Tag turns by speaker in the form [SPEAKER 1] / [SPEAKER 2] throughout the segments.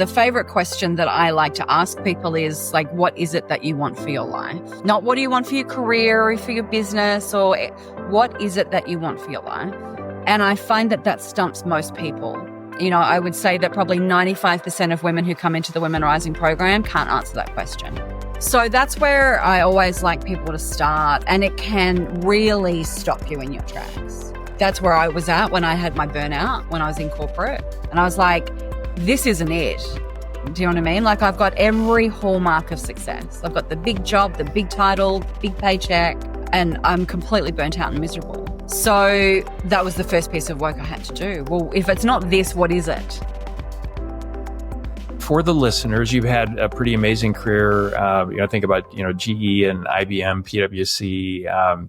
[SPEAKER 1] The favorite question that I like to ask people is like, what is it that you want for your life? Not what do you want for your career or for your business, or what is it that you want for your life? And I find that that stumps most people. You know, I would say that probably 95% of women who come into the Women Rising program can't answer that question. So that's where I always like people to start, and it can really stop you in your tracks. That's where I was at when I had my burnout, when I was in corporate. And I was like, this isn't it. Do you know what I mean? Like, I've got every hallmark of success. I've got the big job, the big title, big paycheck, and I'm completely burnt out and miserable. So that was the first piece of work I had to do. Well, if it's not this, what is it?
[SPEAKER 2] For the listeners, you've had a pretty amazing career. Think about, GE and IBM, PwC.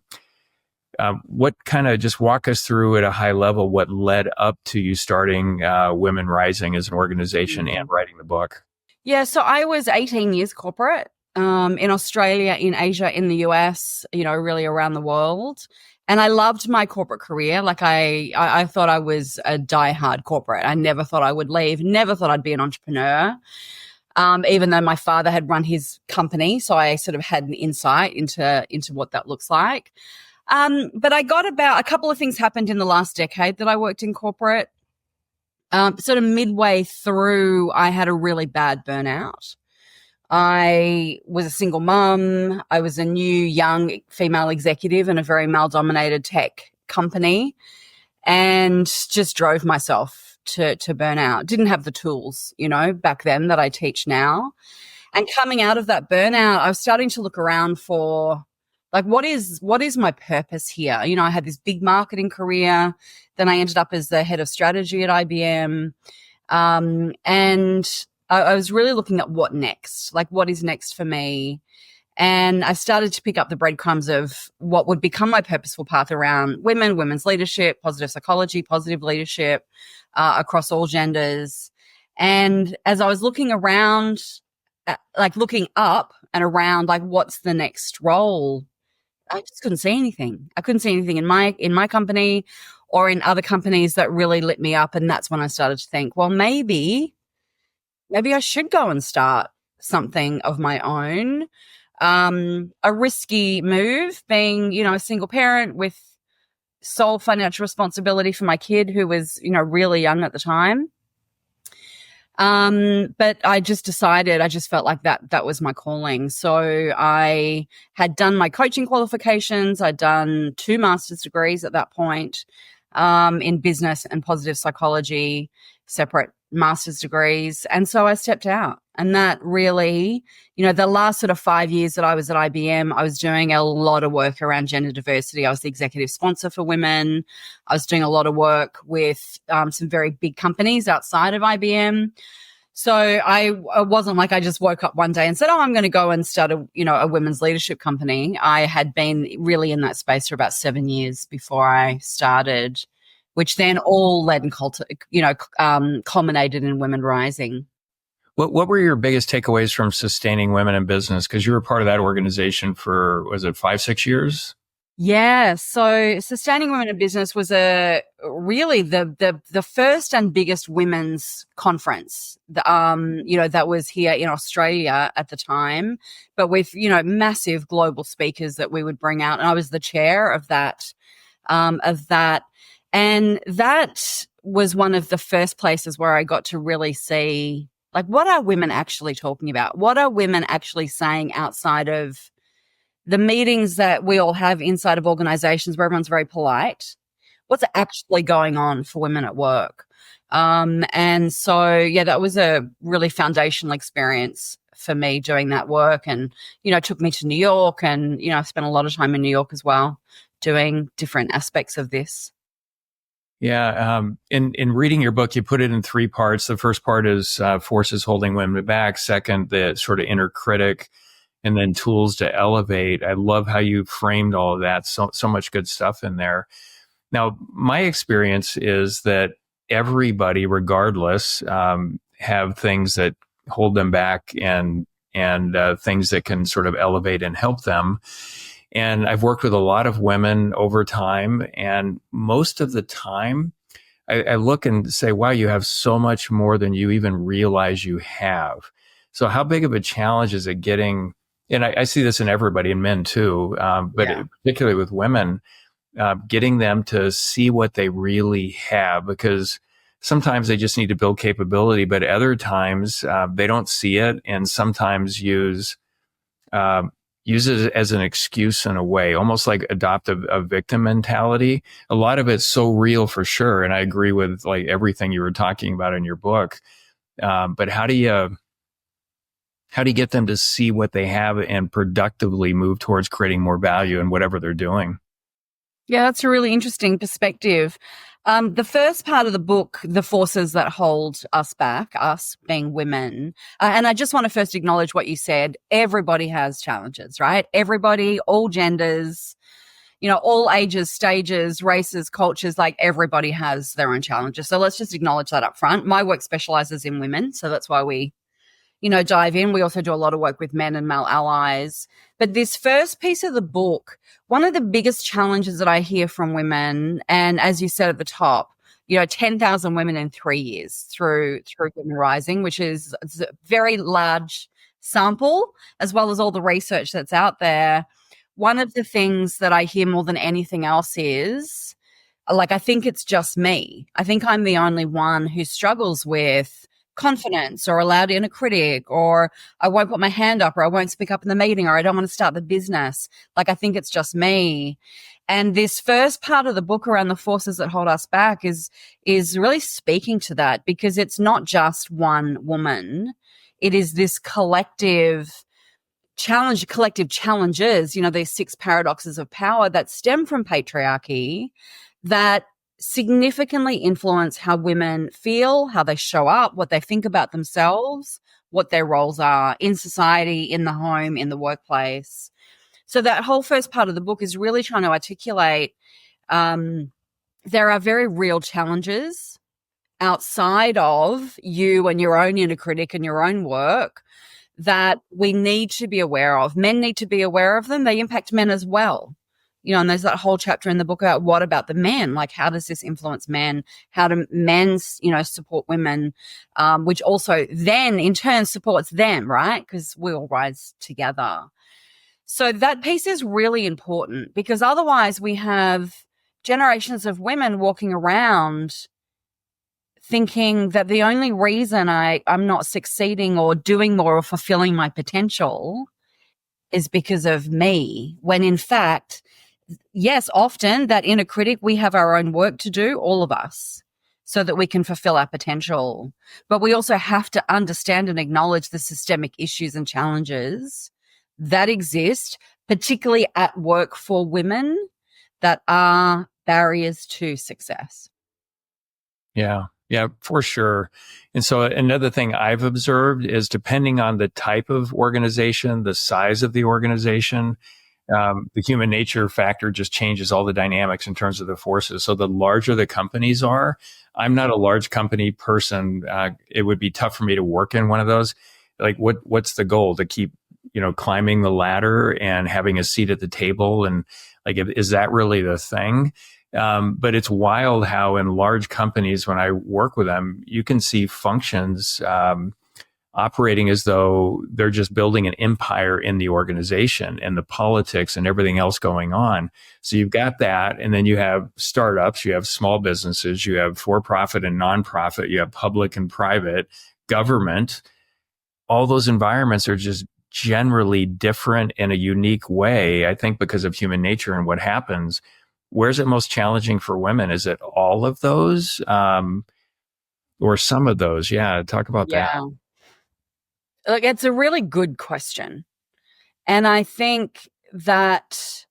[SPEAKER 2] What kind of, just walk us through at a high level what led up to you starting Women Rising as an organization and writing the book? Yeah,
[SPEAKER 1] so I was 18 years corporate in Australia, in Asia, in the US, really around the world. And I loved my corporate career. Like I thought I was a diehard corporate. I never thought I would leave, never thought I'd be an entrepreneur, even though my father had run his company. So I sort of had an insight into what that looks like. But I got a couple of things happened in the last decade that I worked in corporate. Sort of midway through, I had a really bad burnout. I was a single mum. I was a new young female executive in a very male-dominated tech company, and just drove myself to burnout. Didn't have the tools, back then that I teach now. And coming out of that burnout, I was starting to look around for, like, what is my purpose here? I had this big marketing career. Then I ended up as the head of strategy at IBM. And I was really looking at what next, like what is next for me. And I started to pick up the breadcrumbs of what would become my purposeful path around women, women's leadership, positive psychology, positive leadership, across all genders. And as I was looking around, looking up and around, like, what's the next role? I just couldn't see anything. I couldn't see anything in my company or in other companies that really lit me up. And that's when I started to think, well, maybe I should go and start something of my own. A risky move, being, a single parent with sole financial responsibility for my kid, who was, really young at the time. But I just decided, I just felt like that was my calling. So I had done my coaching qualifications. I'd done 2 master's degrees at that point, in business and positive psychology, separate master's degrees. And so I stepped out, and that really, the last sort of 5 years that I was at IBM, I was doing a lot of work around gender diversity. I was the executive sponsor for women. I was doing a lot of work with some very big companies outside of IBM. So I wasn't like I just woke up one day and said, I'm going to go and start a women's leadership company. I had been really in that space for about 7 years before I started, which then all led and culminated in Women Rising.
[SPEAKER 2] What were your biggest takeaways from sustaining women in business? Because you were part of that organization for, was it 5-6 years?
[SPEAKER 1] Yeah. So Sustaining Women in Business was really the first and biggest women's conference, that was here in Australia at the time, but with, massive global speakers that we would bring out. And I was the chair of that. And that was one of the first places where I got to really see, like, what are women actually talking about? What are women actually saying outside of the meetings that we all have inside of organizations where everyone's very polite? What's actually going on for women at work? And so, yeah, that was a really foundational experience for me doing that work, and, took me to New York, and, I spent a lot of time in New York as well doing different aspects of this.
[SPEAKER 2] Yeah. In reading your book, you put it in 3 parts. The first part is forces holding women back. Second, the sort of inner critic, and then tools to elevate. I love how you framed all of that. So much good stuff in there. Now, my experience is that everybody, regardless, have things that hold them back and things that can sort of elevate and help them. And I've worked with a lot of women over time, and most of the time, I look and say, wow, you have so much more than you even realize you have. So how big of a challenge is it getting, and I see this in everybody, in men too, but particularly with women, getting them to see what they really have, because sometimes they just need to build capability, but other times they don't see it, and sometimes use it as an excuse in a way, almost like adopt a victim mentality. A lot of it's so real for sure, and I agree with like everything you were talking about in your book. But how do you get them to see what they have and productively move towards creating more value in whatever they're doing?
[SPEAKER 1] Yeah, that's a really interesting perspective. The first part of the book, the forces that hold us back, us being women, and I just want to first acknowledge what you said. Everybody has challenges, right? Everybody, all genders, all ages, stages, races, cultures, like everybody has their own challenges. So let's just acknowledge that up front. My work specializes in women, so that's why we dive in. We also do a lot of work with men and male allies. But this first piece of the book, one of the biggest challenges that I hear from women, and as you said at the top, 10,000 women in 3 years through Women Rising, which is a very large sample, as well as all the research that's out there. One of the things that I hear more than anything else is, like, I think it's just me. I think I'm the only one who struggles with confidence, or allowed in a critic, or I won't put my hand up, or I won't speak up in the meeting, or I don't want to start the business. Like, I think it's just me. And this first part of the book around the forces that hold us back is really speaking to that, because it's not just one woman. It is this collective challenges, these 6 paradoxes of power that stem from patriarchy that significantly influence how women feel, how they show up, what they think about themselves, what their roles are in society, in the home, in the workplace. So that whole first part of the book is really trying to articulate there are very real challenges outside of you and your own inner critic and your own work that we need to be aware of. Men need to be aware of them. They impact men as well. And there's that whole chapter in the book about what about the men? Like, how does this influence men? How do men, support women? Which also then in turn supports them, right? Because we all rise together. So that piece is really important, because otherwise we have generations of women walking around thinking that the only reason I'm not succeeding or doing more or fulfilling my potential is because of me, when in fact, yes, often that inner critic, we have our own work to do, all of us, so that we can fulfill our potential. But we also have to understand and acknowledge the systemic issues and challenges that exist, particularly at work for women, that are barriers to success.
[SPEAKER 2] Yeah, for sure. And so another thing I've observed is, depending on the type of organization, the size of the organization, the human nature factor just changes all the dynamics in terms of the forces. So the larger the companies are, I'm not a large company person. It would be tough for me to work in one of those. Like, what's the goal? To keep, climbing the ladder and having a seat at the table? And like, is that really the thing? But it's wild how in large companies, when I work with them, you can see functions operating as though they're just building an empire in the organization, and the politics and everything else going on. So you've got that. And then you have startups, you have small businesses, you have for-profit and nonprofit, you have public and private, government. All those environments are just generally different in a unique way, I think, because of human nature and what happens. Where's it most challenging for women? Is it all of those or some of those? Yeah, talk about that.
[SPEAKER 1] Look, it's a really good question. And I think that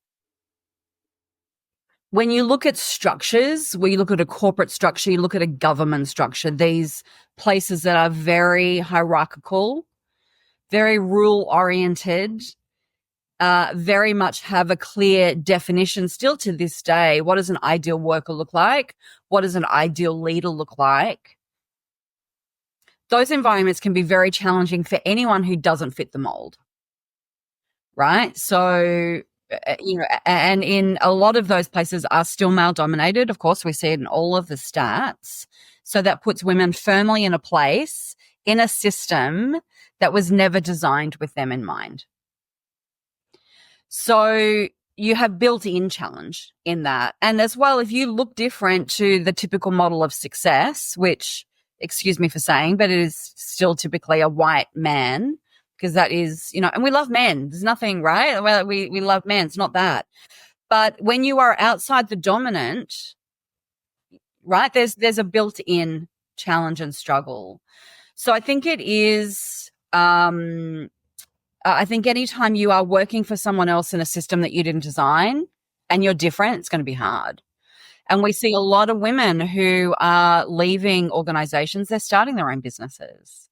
[SPEAKER 1] when you look at structures, when you look at a corporate structure, you look at a government structure, these places that are very hierarchical, very rule-oriented, very much have a clear definition still to this day. What does an ideal worker look like? What does an ideal leader look like? Those environments can be very challenging for anyone who doesn't fit the mold, right? So And in a lot of those places are still male dominated. Of course, we see it in all of the stats. So that puts women firmly in a place in a system that was never designed with them in mind. So you have built-in challenge in that. And as well, if you look different to the typical model of success, which, excuse me for saying, but it is still typically a white man, because that is, and we love men. There's nothing, right? Well, we love men. It's not that. But when you are outside the dominant, right, there's a built-in challenge and struggle. So I think it is, I think anytime you are working for someone else in a system that you didn't design and you're different, it's going to be hard. And we see a lot of women who are leaving organizations. They're starting their own businesses.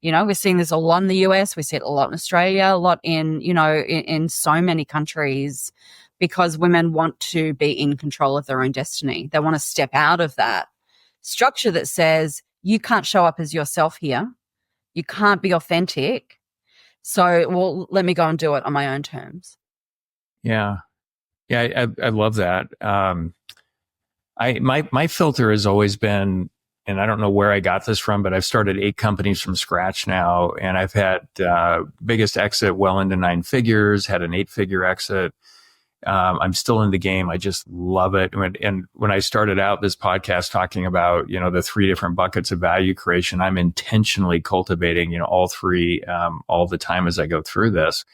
[SPEAKER 1] We're seeing this a lot in the US. We see it a lot in Australia, a lot in so many countries, because women want to be in control of their own destiny. They want to step out of that structure that says you can't show up as yourself here. You can't be authentic. So, well, let me go and do it on my own terms.
[SPEAKER 2] Yeah. Yeah. I love that. My filter has always been, and I don't know where I got this from, but I've started 8 companies from scratch now, and I've had biggest exit well into 9 figures, had an 8-figure exit. I'm still in the game. I just love it. And when I started out this podcast talking about, the 3 different buckets of value creation, I'm intentionally cultivating, all 3 all the time as I go through this.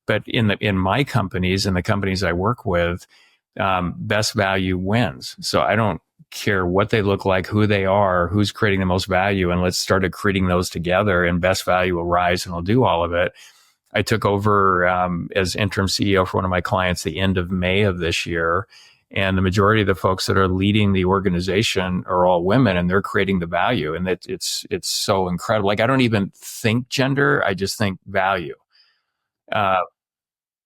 [SPEAKER 2] But in my companies and the companies I work with, best value wins. So I don't care what they look like, who they are, who's creating the most value, and let's start creating those together, and best value will rise and will do all of it. I took over as interim CEO for one of my clients the end of May of this year, and the majority of the folks that are leading the organization are all women, and they're creating the value, and it's so incredible. Like, I don't even think gender; I just think value. But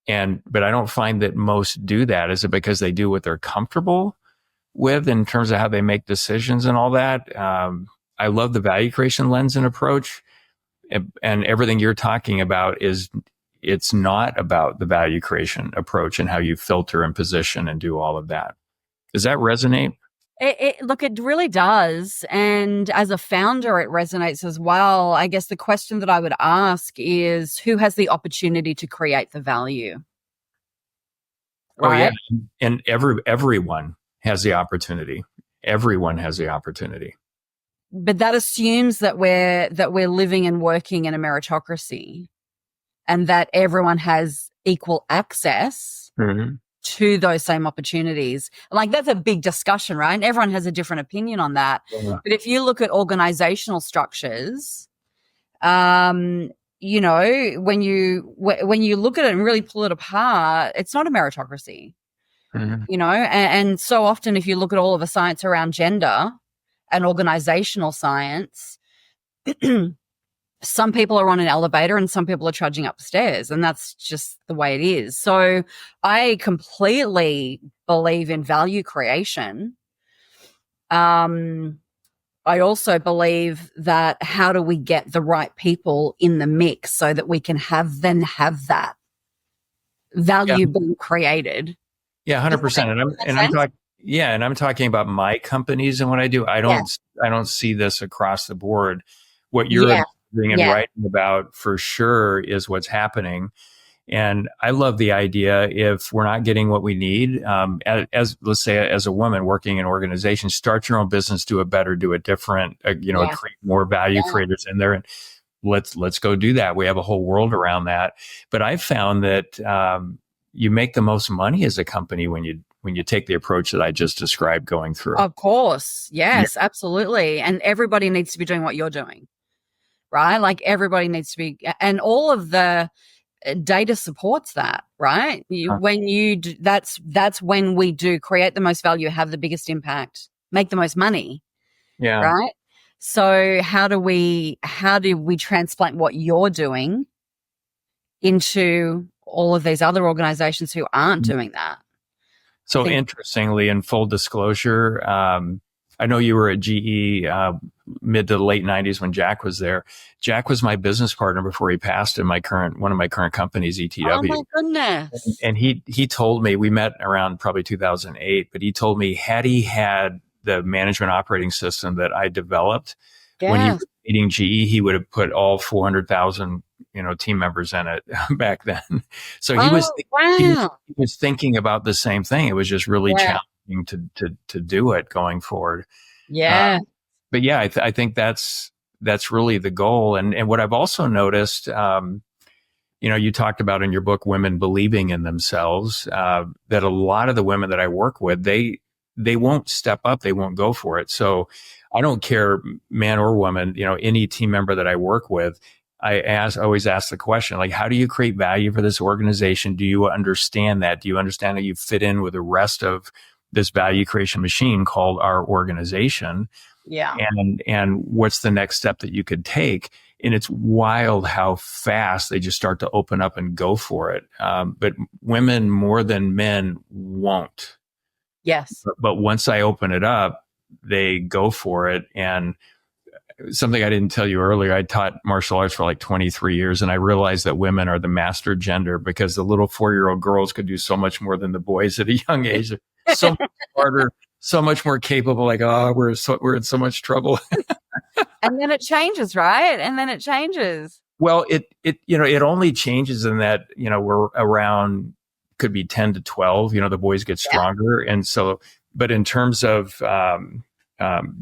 [SPEAKER 2] I don't find that most do that. Is it because they do what they're comfortable with in terms of how they make decisions and all that? I love the value creation lens and approach, and everything you're talking about it's not about the value creation approach and how you filter and position and do all of that. Does that resonate?
[SPEAKER 1] Look, it really does. And as a founder, it resonates as well. I guess the question that I would ask is, who has the opportunity to create the value?
[SPEAKER 2] Right? Oh, yeah. And everyone has the opportunity. Everyone has the opportunity.
[SPEAKER 1] But that assumes that we're living and working in a meritocracy, and that everyone has equal access to those same opportunities. Like, that's a big discussion, right? And everyone has a different opinion on that. Yeah. But if you look at organizational structures, when you look at it and really pull it apart, it's not a meritocracy. And so often, if you look at all of the science around gender and organizational science, some people are on an elevator and some people are trudging upstairs, and that's just the way it is. So I completely believe in value creation. I also believe that how do we get the right people in the mix so that we can have that value being created.
[SPEAKER 2] Yeah, 100%. And I'm talking about my companies and what I do. I don't see this across the board. What you're doing and writing about for sure is what's happening. And I love the idea, if we're not getting what we need, as let's say, as a woman working in organizations, start your own business, do it better, do it different, create more value creators in there. And let's go do that. We have a whole world around that. But I've found that you make the most money as a company when you take the approach that I just described going through.
[SPEAKER 1] Of course. Yes, absolutely. And everybody needs to be doing what you're doing, right? Like, everybody needs to be, and all of the data supports that, right? That's when we do create the most value, have the biggest impact, make the most money. Yeah. Right. So how do we transplant what you're doing into all of these other organizations who aren't doing that?
[SPEAKER 2] So interestingly, in full disclosure, I know you were at GE mid to the late 90s when Jack was there. Jack was my business partner before he passed in one of my current companies,
[SPEAKER 1] Oh
[SPEAKER 2] ETW.
[SPEAKER 1] my goodness.
[SPEAKER 2] And he told me, we met around probably 2008, but he told me had he had the management operating system that I developed when he
[SPEAKER 1] Yes.
[SPEAKER 2] was leading GE, he would have put all 400,000 team members in it back then. So he
[SPEAKER 1] Oh, wow.
[SPEAKER 2] was thinking about the same thing. It was just really
[SPEAKER 1] Yeah.
[SPEAKER 2] challenging to do it going forward.
[SPEAKER 1] Yeah.
[SPEAKER 2] But yeah, I think that's really the goal. And what I've also noticed, you talked about in your book, women believing in themselves, that a lot of the women that I work with, they won't step up. They won't go for it. So I don't care, man or woman, any team member that I work with, I always ask the question, like, how do you create value for this organization? Do you understand that? Do you understand that you fit in with the rest of this value creation machine called our organization?
[SPEAKER 1] Yeah.
[SPEAKER 2] And what's the next step that you could take? And it's wild how fast they just start to open up and go for it. But women more than men won't.
[SPEAKER 1] Yes.
[SPEAKER 2] But once I open it up, they go for it. And something I didn't tell you earlier, I taught martial arts for like 23 years, and I realized that women are the master gender because the little 4-year-old girls could do so much more than the boys at a young age. They're so much smarter, so much more capable. Like, we're in so much trouble.
[SPEAKER 1] And then it changes, right? And then it changes.
[SPEAKER 2] Well, it only changes in that, we're around, could be 10 to 12, the boys get stronger. Yeah. And so, but in terms of,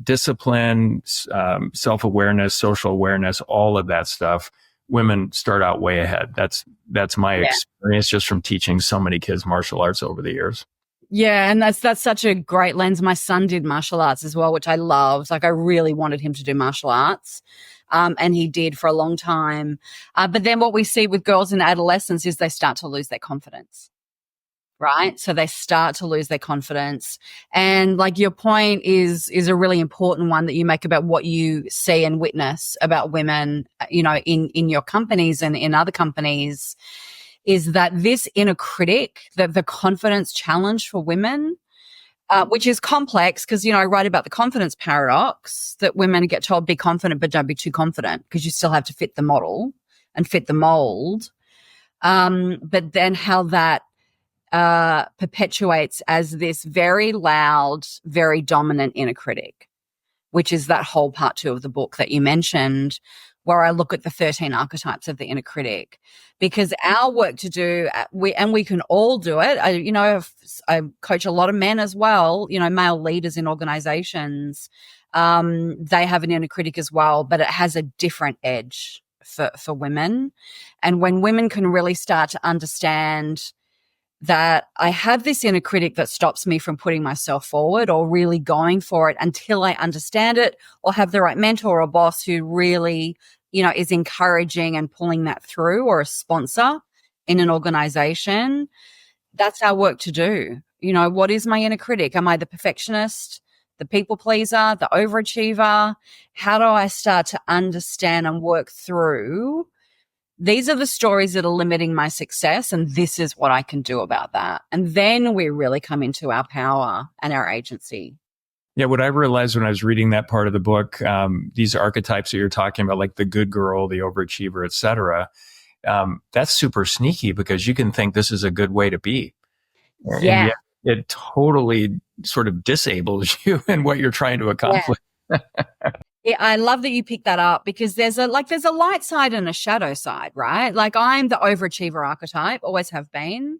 [SPEAKER 2] discipline, self-awareness, social awareness, all of that stuff, women start out way ahead. That's my experience just from teaching so many kids martial arts over the years.
[SPEAKER 1] Yeah, and that's such a great lens. My son did martial arts as well, which I loved. Like, I really wanted him to do martial arts, and he did for a long time. But then what we see with girls in adolescence is they start to lose their confidence, right? So they start to lose their confidence. And like, your point is a really important one that you make about what you see and witness about women, in your companies and in other companies, is that this inner critic, the confidence challenge for women, which is complex because, I write about the confidence paradox, that women get told be confident, but don't be too confident because you still have to fit the model and fit the mold. But then how that perpetuates as this very loud, very dominant inner critic, which is that whole part 2 of the book that you mentioned, where I look at the 13 archetypes of the inner critic, because our work to do, we can all do it. I coach a lot of men as well, male leaders in organizations. They have an inner critic as well, but it has a different edge for women. And when women can really start to understand that I have this inner critic that stops me from putting myself forward or really going for it until I understand it, or have the right mentor or boss who really, is encouraging and pulling that through, or a sponsor in an organization. That's our work to do. What is my inner critic? Am I the perfectionist, the people pleaser, the overachiever? How do I start to understand and work through, these are the stories that are limiting my success, and this is what I can do about that? And then we really come into our power and our agency.
[SPEAKER 2] Yeah, what I realized when I was reading that part of the book, these archetypes that you're talking about, like the good girl, the overachiever, et cetera, that's super sneaky because you can think this is a good way to be.
[SPEAKER 1] Yeah.
[SPEAKER 2] And yet it totally sort of disables you in what you're trying to accomplish.
[SPEAKER 1] Yeah. Yeah, I love that you picked that up, because there's a light side and a shadow side, right? Like, I'm the overachiever archetype, always have been.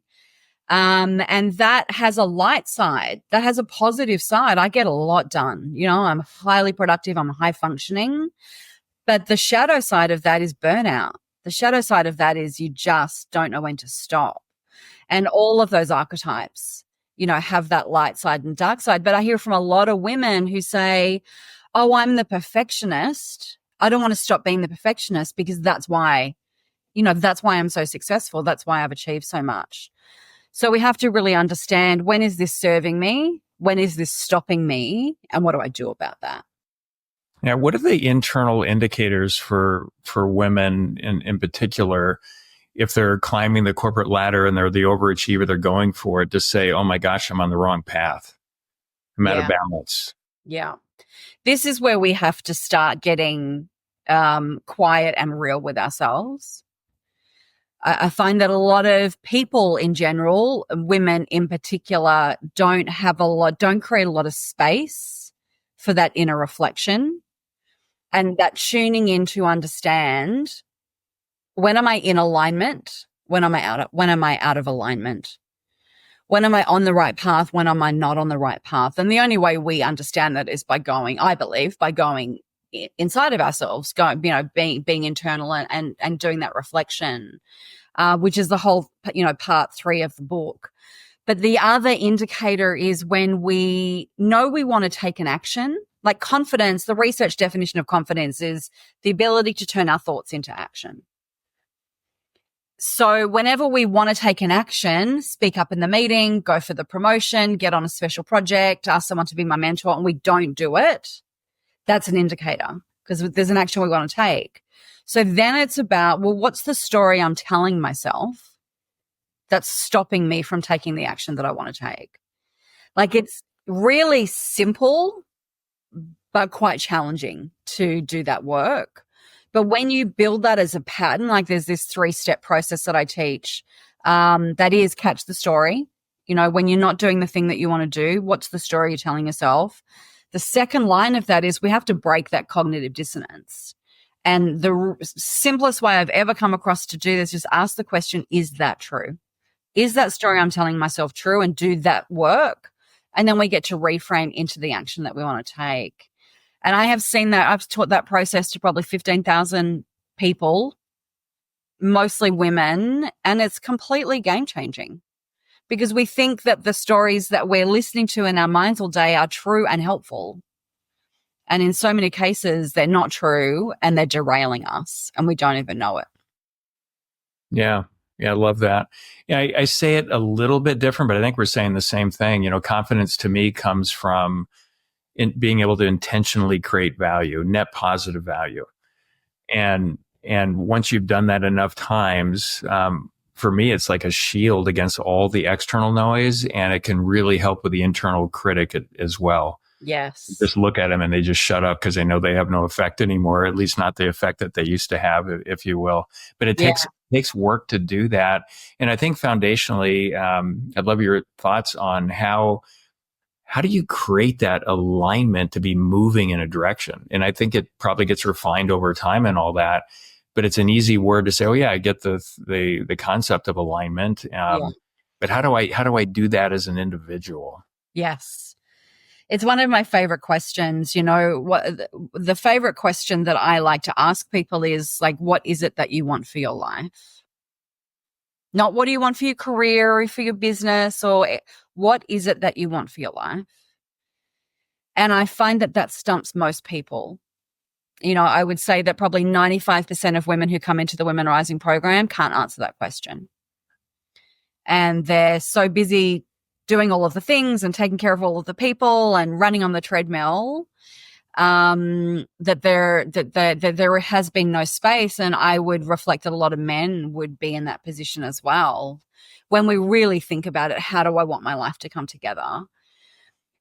[SPEAKER 1] And that has a light side, that has a positive side. I get a lot done. I'm highly productive. I'm high functioning. But the shadow side of that is burnout. The shadow side of that is you just don't know when to stop. And all of those archetypes, have that light side and dark side. But I hear from a lot of women who say, oh, I'm the perfectionist. I don't want to stop being the perfectionist because that's why I'm so successful. That's why I've achieved so much. So we have to really understand, when is this serving me? When is this stopping me? And what do I do about that?
[SPEAKER 2] Yeah. What are the internal indicators for women in particular, if they're climbing the corporate ladder and they're the overachiever, they're going for it, to say, oh my gosh, I'm on the wrong path. I'm out of balance.
[SPEAKER 1] Yeah. This is where we have to start getting quiet and real with ourselves. I find that a lot of people in general, women in particular, don't create a lot of space for that inner reflection and that tuning in to understand, when am I in alignment? When am I out of alignment? When am I on the right path? When am I not on the right path? And the only way we understand that is by going, I believe, by going inside of ourselves, being internal and doing that reflection, which is the whole, part 3 of the book. But the other indicator is when we know we want to take an action, like confidence. The research definition of confidence is the ability to turn our thoughts into action. So whenever we want to take an action, speak up in the meeting, go for the promotion, get on a special project, ask someone to be my mentor, and we don't do it, that's an indicator, because there's an action we want to take. So then it's about, well, what's the story I'm telling myself that's stopping me from taking the action that I want to take? Like, it's really simple, but quite challenging to do that work. But when you build that as a pattern, like there's this 3-step process that I teach, that is catch the story. When you're not doing the thing that you want to do, what's the story you're telling yourself? The second line of that is we have to break that cognitive dissonance. And the simplest way I've ever come across to do this is ask the question, is that true? Is that story I'm telling myself true? And do that work. And then we get to reframe into the action that we want to take. And I have seen that. I've taught that process to probably 15,000 people, mostly women, and it's completely game-changing because we think that the stories that we're listening to in our minds all day are true and helpful. And in so many cases, they're not true and they're derailing us and we don't even know it.
[SPEAKER 2] Yeah. Yeah, I love that. Yeah, I say it a little bit different, but I think we're saying the same thing. Confidence to me comes from in being able to intentionally create value, net positive value. And once you've done that enough times, for me, it's like a shield against all the external noise, and it can really help with the internal critic as well.
[SPEAKER 1] Yes.
[SPEAKER 2] Just look at them and they just shut up because they know they have no effect anymore, at least not the effect that they used to have, if you will. But it takes work to do that. And I think foundationally, I'd love your thoughts on how do you create that alignment to be moving in a direction? And I think it probably gets refined over time and all that, but it's an easy word to say, oh yeah, I get the concept of alignment. But how do I do that as an individual?
[SPEAKER 1] Yes. It's one of my favorite questions. What the favorite question that I like to ask people is like, what is it that you want for your life? Not what do you want for your career or for your business, or what is it that you want for your life? And I find that stumps most people. I would say that probably 95% of women who come into the Women Rising program can't answer that question. And they're so busy doing all of the things and taking care of all of the people and running on the treadmill, that there has been no space. And I would reflect that a lot of men would be in that position as well. When we really think about it, how do I want my life to come together?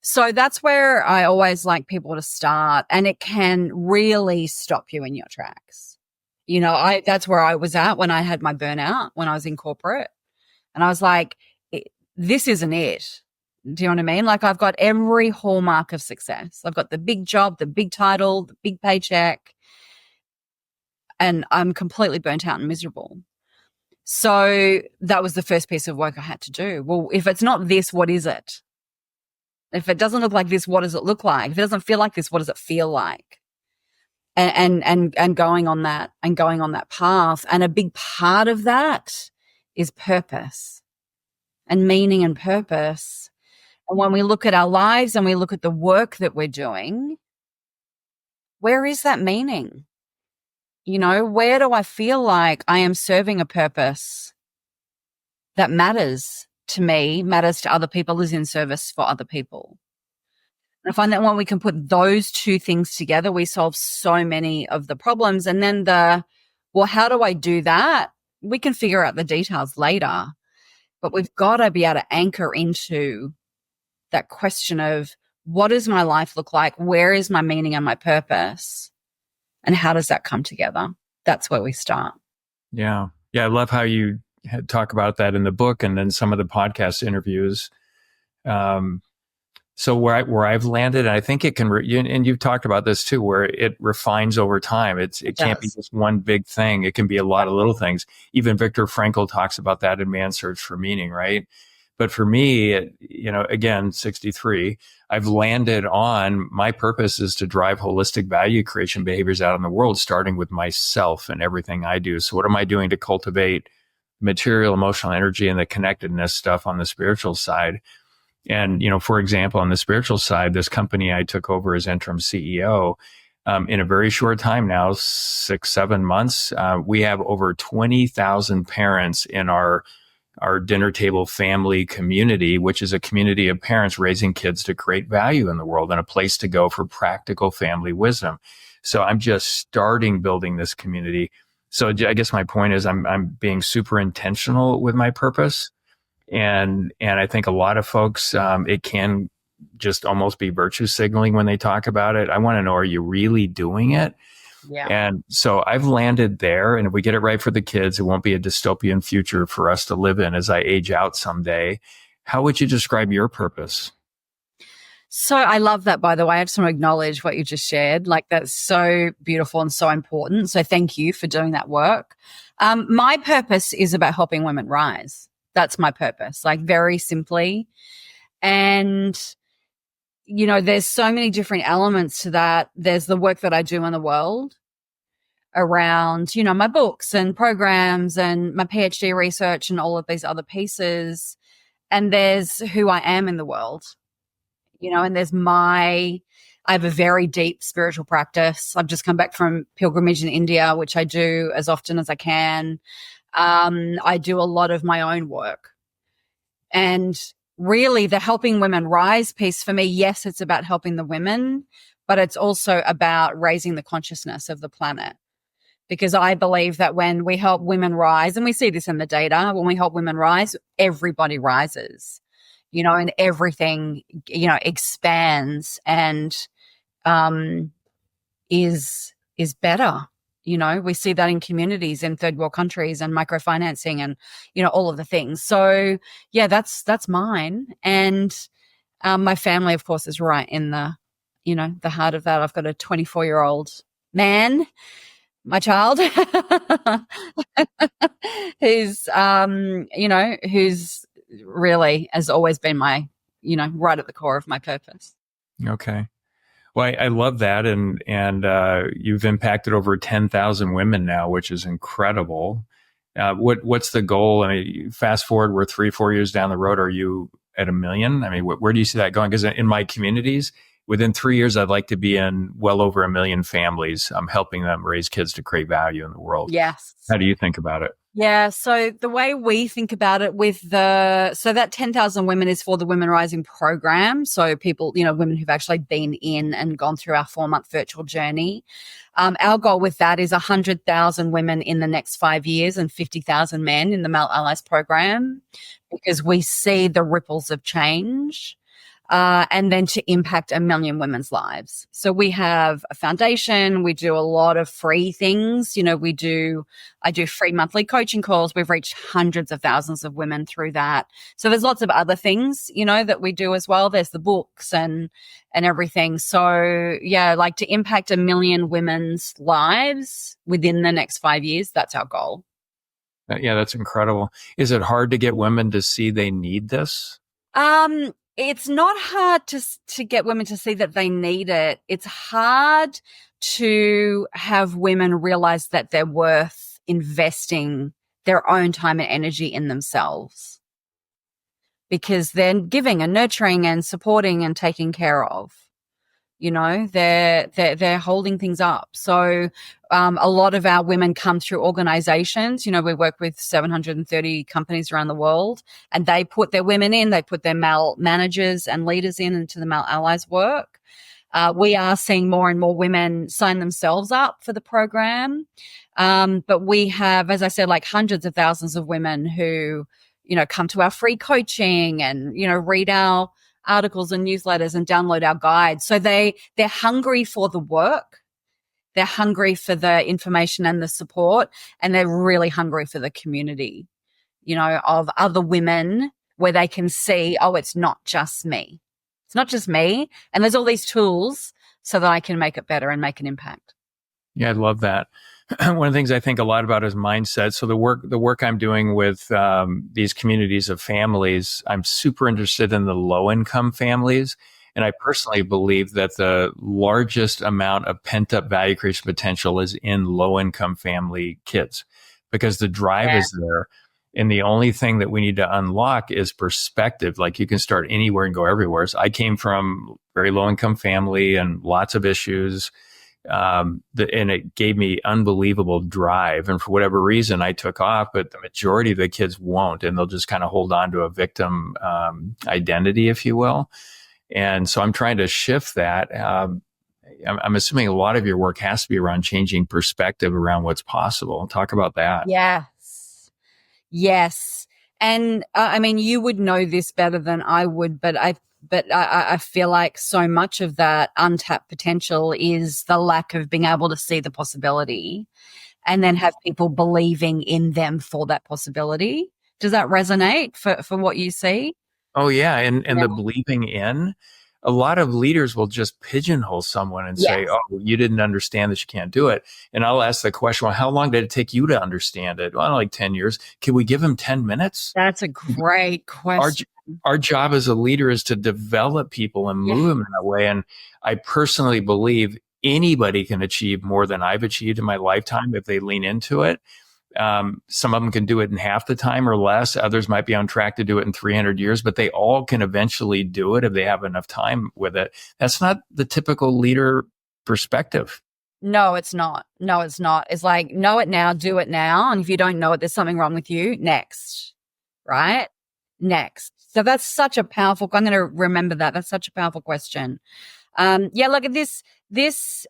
[SPEAKER 1] So that's where I always like people to start, and it can really stop you in your tracks. That's where I was at when I had my burnout, when I was in corporate, and I was like, this isn't it. Do you know what I mean? Like, I've got every hallmark of success. I've got the big job, the big title, the big paycheck, and I'm completely burnt out and miserable. So that was the first piece of work I had to do. Well, if it's not this, what is it? If it doesn't look like this, what does it look like? If it doesn't feel like this, what does it feel like? And going on that path. And a big part of that is purpose and meaning and purpose. And when we look at our lives and we look at the work that we're doing, where is that meaning? Where do I feel like I am serving a purpose that matters to me, matters to other people, is in service for other people? And I find that when we can put those two things together, we solve so many of the problems. And then how do I do that? We can figure out the details later, but we've got to be able to anchor into that question of what does my life look like? Where is my meaning and my purpose? And how does that come together? That's where we start.
[SPEAKER 2] Yeah. Yeah. I love how you talk about that in the book and then some of the podcast interviews. So where I've landed, and I think it can, and you've talked about this too, where it refines over time. It can't be just one big thing. It can be a lot of little things. Even Viktor Frankl talks about that in Man's Search for Meaning, right? But for me, again, 63, I've landed on my purpose is to drive holistic value creation behaviors out in the world, starting with myself and everything I do. So what am I doing to cultivate material, emotional energy and the connectedness stuff on the spiritual side? And, for example, on the spiritual side, this company I took over as interim CEO, in a very short time now, 6-7 months, we have over 20,000 parents in our dinner table family community, which is a community of parents raising kids to create value in the world and a place to go for practical family wisdom. So I'm just starting building this community. So I guess my point is I'm being super intentional with my purpose. And I think a lot of folks, it can just almost be virtue signaling when they talk about it. I want to know, are you really doing it?
[SPEAKER 1] Yeah.
[SPEAKER 2] And so I've landed there. And if we get it right for the kids, it won't be a dystopian future for us to live in as I age out someday. How would you describe your purpose?
[SPEAKER 1] So I love that, by the way. I just want to acknowledge what you just shared. Like, that's so beautiful and so important. So thank you for doing that work. My purpose is about helping women rise. That's my purpose, like, very simply. And, there's so many different elements to that. There's the work that I do in the world around, my books and programs and my PhD research and all of these other pieces. And there's who I am in the world, and I have a very deep spiritual practice. I've just come back from pilgrimage in India, which I do as often as I can. I do a lot of my own work. And really the helping women rise piece for me, yes, it's about helping the women, but it's also about raising the consciousness of the planet. Because I believe that when we help women rise, and we see this in the data, when we help women rise, everybody rises, and everything, expands and is better. We see that in communities in third world countries and microfinancing and, all of the things. So yeah, that's mine. And my family, of course, is right in the heart of that. I've got a 24-year-old man, my child, who's really has always been my, right at the core of my purpose.
[SPEAKER 2] Okay. Well, I love that. And you've impacted over 10,000 women now, which is incredible. What's the goal? I mean, fast forward, we're 3-4 years down the road. Are you at 1 million? I mean, where do you see that going? Because in my communities, within 3 years, I'd like to be in well over 1 million families. I'm helping them raise kids to create value in the world.
[SPEAKER 1] Yes.
[SPEAKER 2] How do you think about it?
[SPEAKER 1] Yeah. So the way we think about it so that 10,000 women is for the Women Rising program. So people, women who've actually been in and gone through our 4-month virtual journey. Our goal with that is 100,000 women in the next 5 years and 50,000 men in the Male Allies program, because we see the ripples of change. And then to impact 1 million women's lives. So we have a foundation. We do a lot of free things. I do free monthly coaching calls. We've reached hundreds of thousands of women through that. So there's lots of other things, that we do as well. There's the books and everything. So yeah, like to impact 1 million women's lives within the next 5 years. That's our goal.
[SPEAKER 2] Yeah, that's incredible. Is it hard to get women to see they need this?
[SPEAKER 1] It's not hard to get women to see that they need it. It's hard to have women realize that they're worth investing their own time and energy in themselves, because they're giving and nurturing and supporting and taking care of. They're holding things up. So a lot of our women come through organizations. We work with 730 companies around the world, and they put their women in, they put their male managers and leaders into the Male Allies work. We are seeing more and more women sign themselves up for the program. But we have, as I said, like hundreds of thousands of women who, come to our free coaching and, read our articles and newsletters and download our guides. So they're hungry for the work. They're hungry for the information and the support, and they're really hungry for the community, of other women where they can see, oh, it's not just me. It's not just me. And there's all these tools so that I can make it better and make an impact.
[SPEAKER 2] Yeah, I love that. One of the things I think a lot about is mindset. So the work I'm doing with these communities of families, I'm super interested in the low income families. And I personally believe that the largest amount of pent up value creation potential is in low income family kids, because the drive is there. And the only thing that we need to unlock is perspective. Like, you can start anywhere and go everywhere. So I came from very low income family and lots of issues. And it gave me unbelievable drive. And for whatever reason, I took off, but the majority of the kids won't. And they'll just kind of hold on to a victim identity, if you will. And so I'm trying to shift that. I'm assuming a lot of your work has to be around changing perspective around what's possible. Talk about that.
[SPEAKER 1] Yes. And I mean, you would know this better than I would, but I feel like so much of that untapped potential is the lack of being able to see the possibility and then have people believing in them for that possibility. Does that resonate for what you see?
[SPEAKER 2] Oh, yeah. And the believing in, a lot of leaders will just pigeonhole someone and say, oh, you didn't understand that you can't do it. And I'll ask the question, well, how long did it take you to understand it? Well, like 10 years. Can we give him 10 minutes?
[SPEAKER 1] That's a great question.
[SPEAKER 2] Our job as a leader is to develop people and move them in that way. And I personally believe anybody can achieve more than I've achieved in my lifetime if they lean into it. Some of them can do it in half the time or less. Others might be on track to do it in 300 years, but they all can eventually do it if they have enough time with it. That's not the typical leader perspective.
[SPEAKER 1] No, it's not. It's like, know it now, do it now. And if you don't know it, there's something wrong with you. Next, right? Next. So that's such a powerful, I'm going to remember that. That's such a powerful question. Look at this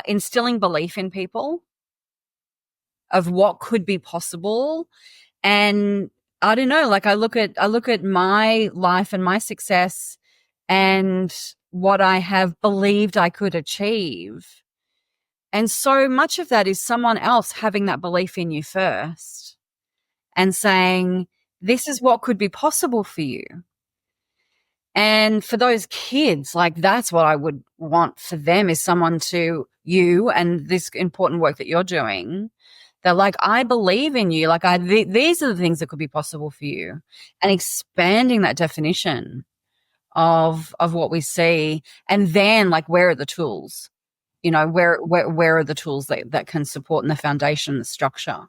[SPEAKER 1] instilling belief in people of what could be possible. And I don't know, like I look at my life and my success and what I have believed I could achieve. And so much of that is someone else having that belief in you first and saying, this is what could be possible for you. And for those kids, like, that's what I would want for them, is someone to you and this important work that you're doing. They're like, I believe in you. Like, these are the things that could be possible for you, and expanding that definition of what we see. And then, like, where are the tools? Where are the tools that can support in the foundation, the structure?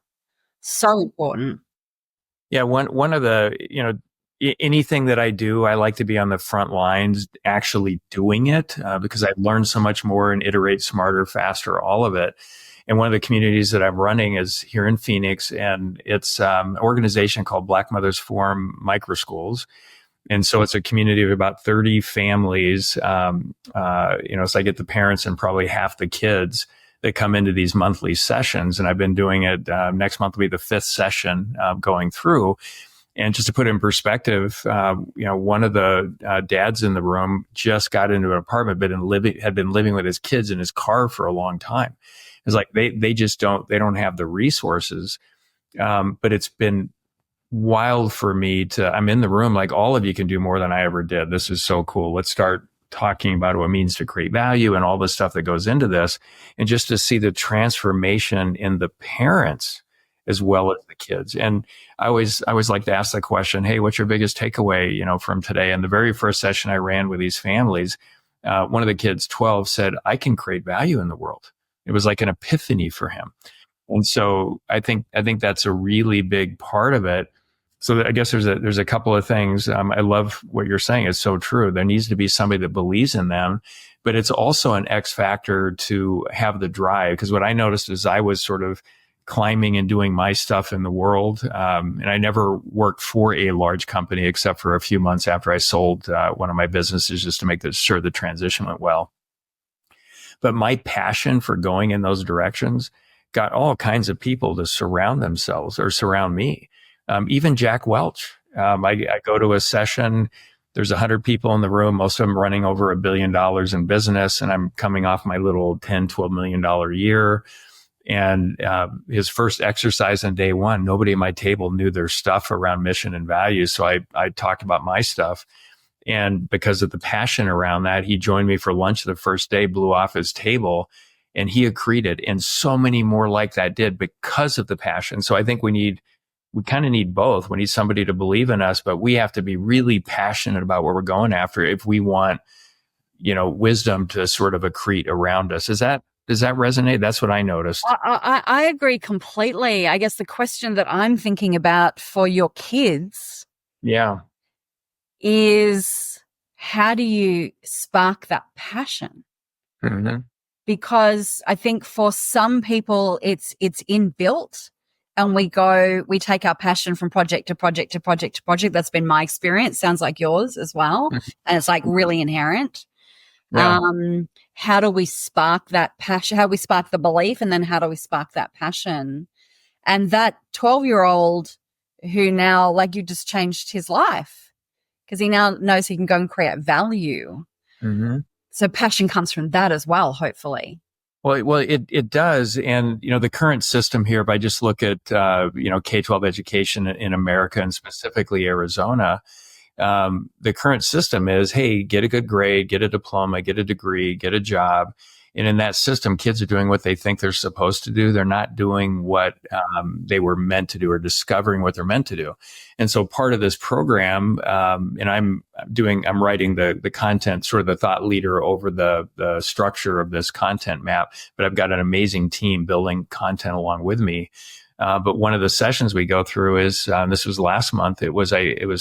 [SPEAKER 1] So important.
[SPEAKER 2] Yeah. One of the, anything that I do, I like to be on the front lines actually doing it, because I learn so much more and iterate smarter, faster, all of it. And one of the communities that I'm running is here in Phoenix, and it's an organization called Black Mothers Forum Microschools. And so it's a community of about 30 families. So I get the parents and probably half the kids that come into these monthly sessions. And I've been doing it. Next month will be the 5th session going through. And just to put it in perspective, one of the dads in the room just got into an apartment, but had been living with his kids in his car for a long time. It's like they don't have the resources. But it's been wild for me I'm in the room, like, all of you can do more than I ever did. This is so cool. Let's start talking about what it means to create value and all the stuff that goes into this. And just to see the transformation in the parents as well as the kids. And I always like to ask the question, hey, what's your biggest takeaway, from today? And the very first session I ran with these families, one of the kids, 12, said, I can create value in the world. It was like an epiphany for him. And so I think that's a really big part of it. So I guess there's a couple of things. I love what you're saying. It's so true. There needs to be somebody that believes in them, but it's also an X factor to have the drive. Because what I noticed is I was sort of climbing and doing my stuff in the world. And I never worked for a large company except for a few months after I sold one of my businesses, just to make sure the transition went well. But my passion for going in those directions got all kinds of people to surround themselves or surround me. Even Jack Welch. I go to a session. there's 100 people in the room, most of them running over $1 billion in business. And I'm coming off my little $10-12 million a year. And his first exercise on day one, nobody at my table knew their stuff around mission and values. So I talked about my stuff. And because of the passion around that, he joined me for lunch the first day, blew off his table, and he accreted. And so many more like that did because of the passion. So I think we kind of need both. We need somebody to believe in us, but we have to be really passionate about what we're going after if we want, wisdom to sort of accrete around us. Does that resonate? That's what I noticed.
[SPEAKER 1] I agree completely. I guess the question that I'm thinking about for your kids is, how do you spark that passion?
[SPEAKER 2] Mm-hmm.
[SPEAKER 1] Because I think for some people it's inbuilt, and we take our passion from project to project to project to project. That's been my experience. Sounds like yours as well. And it's like really inherent. Yeah. How do we spark that passion? How do we spark the belief? And then how do we spark that passion? And that 12-year-old who now, like, you just changed his life because he now knows he can go and create value. Mm-hmm. So passion comes from that as well, hopefully.
[SPEAKER 2] Well, it does. And, the current system here, if I just look at, K-12 education in America and specifically Arizona, the current system is, hey, get a good grade, get a diploma, get a degree, get a job. And in that system, kids are doing what they think they're supposed to do. They're not doing what they were meant to do or discovering what they're meant to do. And so part of this program, and I'm writing the content, sort of the thought leader over the structure of this content map, but I've got an amazing team building content along with me. But one of the sessions we go through is, this was last month, it was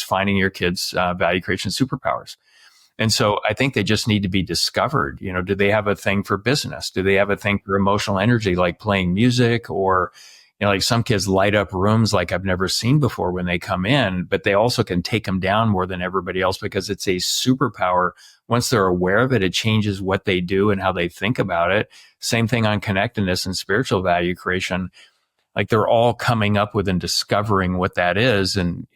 [SPEAKER 2] finding your kids' value creation superpowers. And so I think they just need to be discovered. Do they have a thing for business? Do they have a thing for emotional energy, like playing music? Or, like some kids light up rooms like I've never seen before when they come in, but they also can take them down more than everybody else because it's a superpower. Once they're aware of it, it changes what they do and how they think about it. Same thing on connectedness and spiritual value creation. Like they're all coming up with and discovering what that is and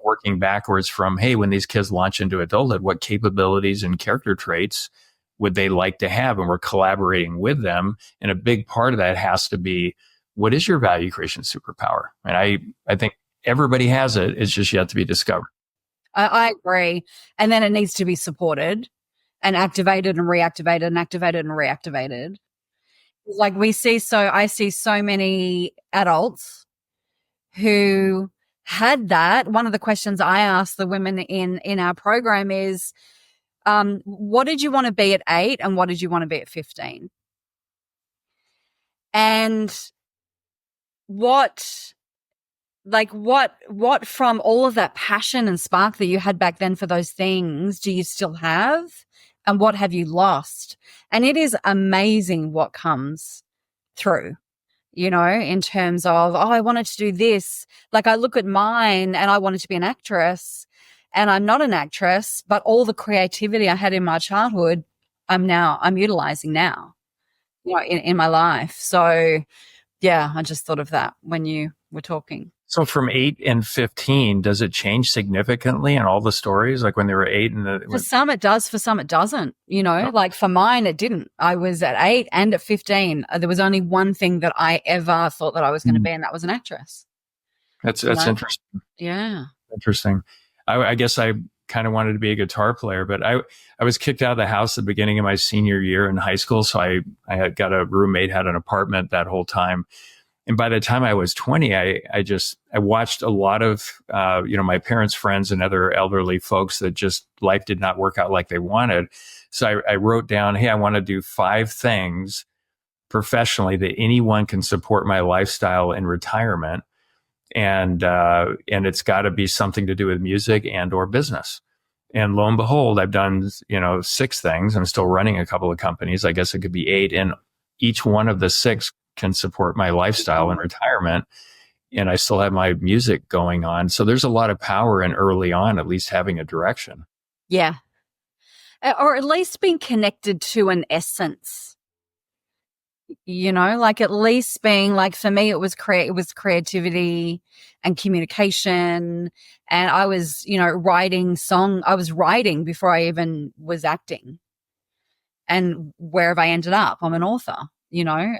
[SPEAKER 2] working backwards from, hey, when these kids launch into adulthood, what capabilities and character traits would they like to have? And we're collaborating with them. And a big part of that has to be, what is your value creation superpower? And I think everybody has it. It's just yet to be discovered.
[SPEAKER 1] I agree. And then it needs to be supported and activated and reactivated and activated and reactivated. Like I see so many adults who had that. One of the questions I ask the women in our program is, what did you want to be at 8 and what did you want to be at 15? And what from all of that passion and spark that you had back then for those things do you still have? And what have you lost? And it is amazing what comes through, in terms of, I wanted to do this. Like I look at mine and I wanted to be an actress and I'm not an actress, but all the creativity I had in my childhood, I'm utilizing now, in my life. So yeah, I just thought of that when you were talking.
[SPEAKER 2] So from 8 and 15, does it change significantly in all the stories? Like when they were 8
[SPEAKER 1] for some it does, for some it doesn't, like for mine, it didn't. I was at 8 and at 15. There was only one thing that I ever thought that I was going to be, and that was an actress.
[SPEAKER 2] That's interesting.
[SPEAKER 1] Yeah.
[SPEAKER 2] Interesting. I guess I kind of wanted to be a guitar player, but I was kicked out of the house at the beginning of my senior year in high school. So I had got a roommate, had an apartment that whole time. And by the time I was 20, I watched a lot of, my parents' friends and other elderly folks that just life did not work out like they wanted. So I wrote down, hey, I want to do 5 things professionally that anyone can support my lifestyle in retirement. And it's got to be something to do with music and or business. And lo and behold, I've done, 6 things. I'm still running a couple of companies. I guess it could be 8. And each one of the 6 can support my lifestyle in retirement. And I still have my music going on. So there's a lot of power in early on, at least having a direction.
[SPEAKER 1] Yeah. Or at least being connected to an essence, like at least being like, for me, it was creativity and communication. And I was, I was writing before I even was acting. And where have I ended up? I'm an author,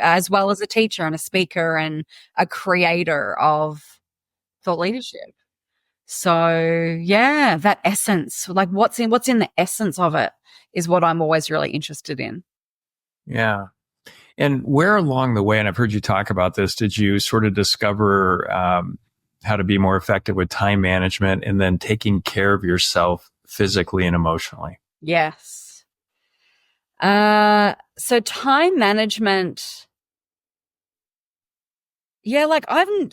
[SPEAKER 1] as well as a teacher and a speaker and a creator of thought leadership. So yeah, that essence, like what's in the essence of it is what I'm always really interested in.
[SPEAKER 2] Yeah. And where along the way, and I've heard you talk about this, did you sort of discover how to be more effective with time management and then taking care of yourself physically and emotionally?
[SPEAKER 1] Yes. So time management. Yeah, like I'm